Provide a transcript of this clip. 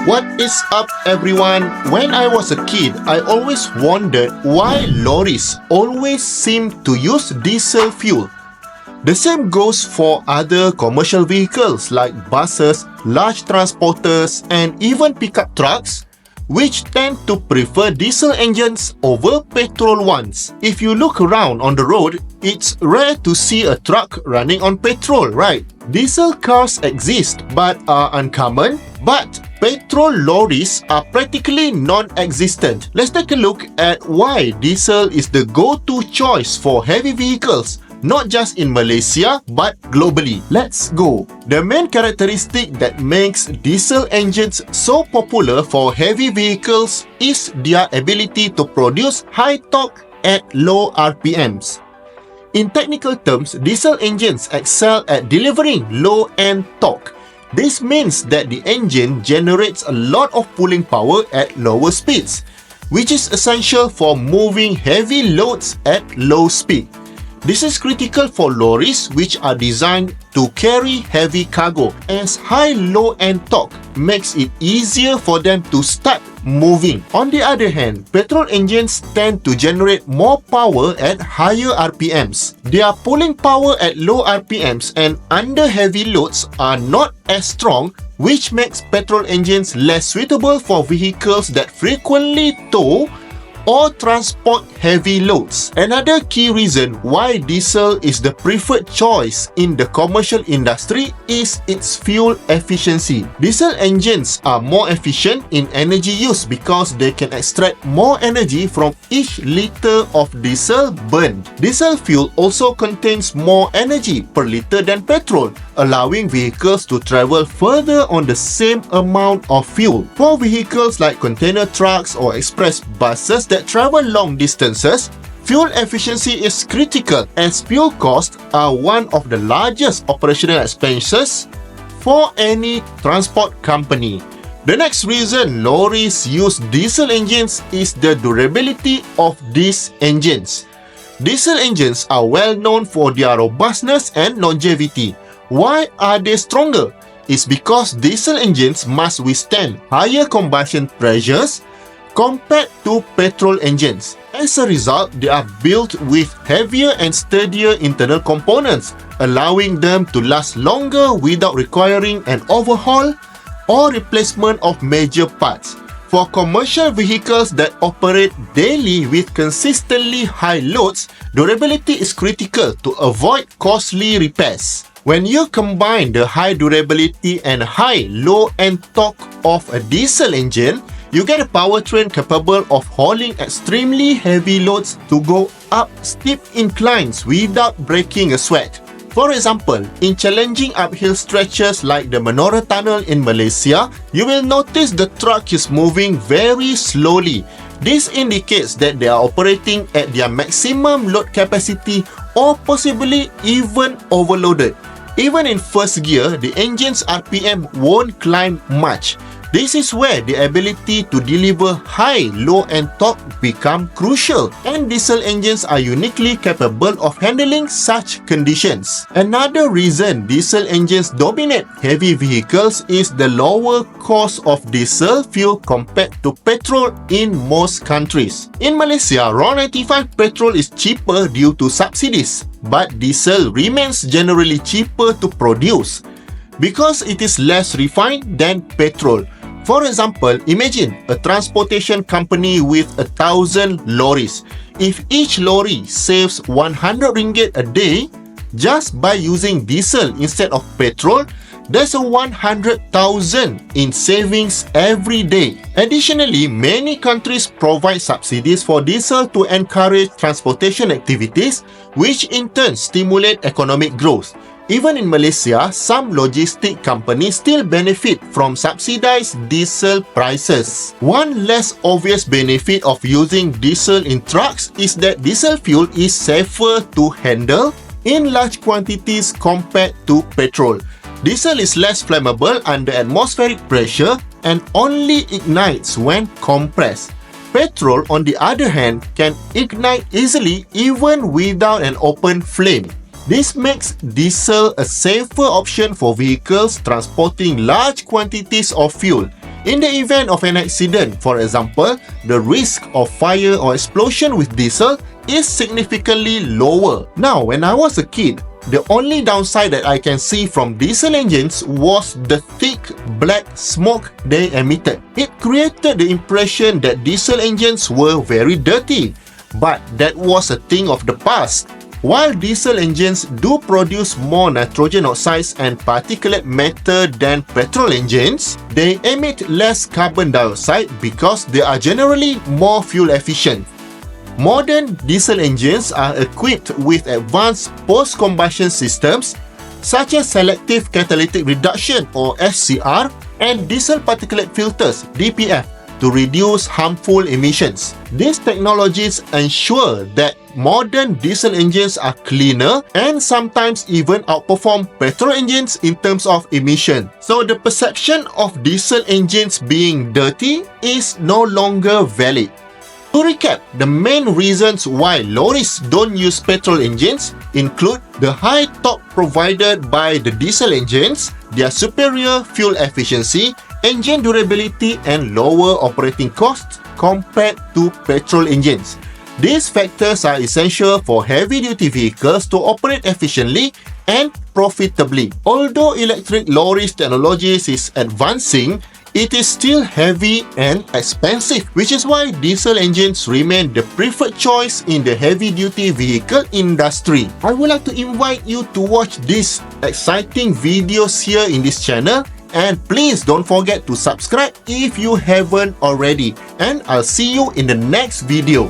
What is up, everyone? When I was a kid, I always wondered why lorries always seem to use diesel fuel. The same goes for other commercial vehicles like buses, large transporters, and even pickup trucks, which tend to prefer diesel engines over petrol ones. If you look around on the road, it's rare to see a truck running on petrol, right? Diesel cars exist but are uncommon, but petrol lorries are practically non-existent. Let's take a look at why diesel is the go-to choice for heavy vehicles, not just in Malaysia but globally. Let's go. The main characteristic that makes diesel engines so popular for heavy vehicles is their ability to produce high torque at low RPMs. In technical terms, diesel engines excel at delivering low-end torque. This means that the engine generates a lot of pulling power at lower speeds, which is essential for moving heavy loads at low speed. This is critical for lorries, which are designed to carry heavy cargo, as high low-end torque makes it easier for them to start moving. On the other hand, petrol engines tend to generate more power at higher RPMs. Their pulling power at low RPMs and under heavy loads are not as strong, which makes petrol engines less suitable for vehicles that frequently tow or transport heavy loads. Another key reason why diesel is the preferred choice in the commercial industry is its fuel efficiency. Diesel engines are more efficient in energy use because they can extract more energy from each liter of diesel burned. Diesel fuel also contains more energy per liter than petrol, allowing vehicles to travel further on the same amount of fuel. For vehicles like container trucks or express buses that travel long distances, fuel efficiency is critical as fuel costs are one of the largest operational expenses for any transport company. The next reason lorries use diesel engines is the durability of these engines. Diesel engines are well known for their robustness and longevity. Why are they stronger? It's because diesel engines must withstand higher combustion pressures compared to petrol engines. As a result, they are built with heavier and sturdier internal components, allowing them to last longer without requiring an overhaul or replacement of major parts. For commercial vehicles that operate daily with consistently high loads, durability is critical to avoid costly repairs. When you combine the high durability and high low-end torque of a diesel engine, you get a powertrain capable of hauling extremely heavy loads to go up steep inclines without breaking a sweat. For example, in challenging uphill stretches like the Menora Tunnel in Malaysia, you will notice the truck is moving very slowly. This indicates that they are operating at their maximum load capacity or possibly even overloaded. Even in first gear, the engine's RPM won't climb much. This is where the ability to deliver high low-end torque become crucial, and diesel engines are uniquely capable of handling such conditions. Another reason diesel engines dominate heavy vehicles is the lower cost of diesel fuel compared to petrol in most countries. In Malaysia, raw 95 petrol is cheaper due to subsidies, but diesel remains generally cheaper to produce because it is less refined than petrol. For example, imagine a transportation company with 1,000 lorries. If each lorry saves 100 ringgit a day just by using diesel instead of petrol, there's a 100,000 in savings every day. Additionally, many countries provide subsidies for diesel to encourage transportation activities, which in turn stimulate economic growth. Even in Malaysia, some logistic companies still benefit from subsidized diesel prices. One less obvious benefit of using diesel in trucks is that diesel fuel is safer to handle in large quantities compared to petrol. Diesel is less flammable under atmospheric pressure and only ignites when compressed. Petrol, on the other hand, can ignite easily even without an open flame. This makes diesel a safer option for vehicles transporting large quantities of fuel. In the event of an accident, for example, the risk of fire or explosion with diesel is significantly lower. Now, when I was a kid, the only downside that I can see from diesel engines was the thick black smoke they emitted. It created the impression that diesel engines were very dirty, but that was a thing of the past. While diesel engines do produce more nitrogen oxides and particulate matter than petrol engines, they emit less carbon dioxide because they are generally more fuel efficient. Modern diesel engines are equipped with advanced post-combustion systems such as selective catalytic reduction or SCR and diesel particulate filters DPF to reduce harmful emissions. These technologies ensure that modern diesel engines are cleaner and sometimes even outperform petrol engines in terms of emission. So the perception of diesel engines being dirty is no longer valid. To recap, the main reasons why lorries don't use petrol engines include the high torque provided by the diesel engines, their superior fuel efficiency, engine durability, and lower operating costs compared to petrol engines. These factors are essential for heavy-duty vehicles to operate efficiently and profitably. Although electric lorries technologies is advancing, it is still heavy and expensive, which is why diesel engines remain the preferred choice in the heavy-duty vehicle industry. I would like to invite you to watch these exciting videos here in this channel, and please don't forget to subscribe if you haven't already, and I'll see you in the next video.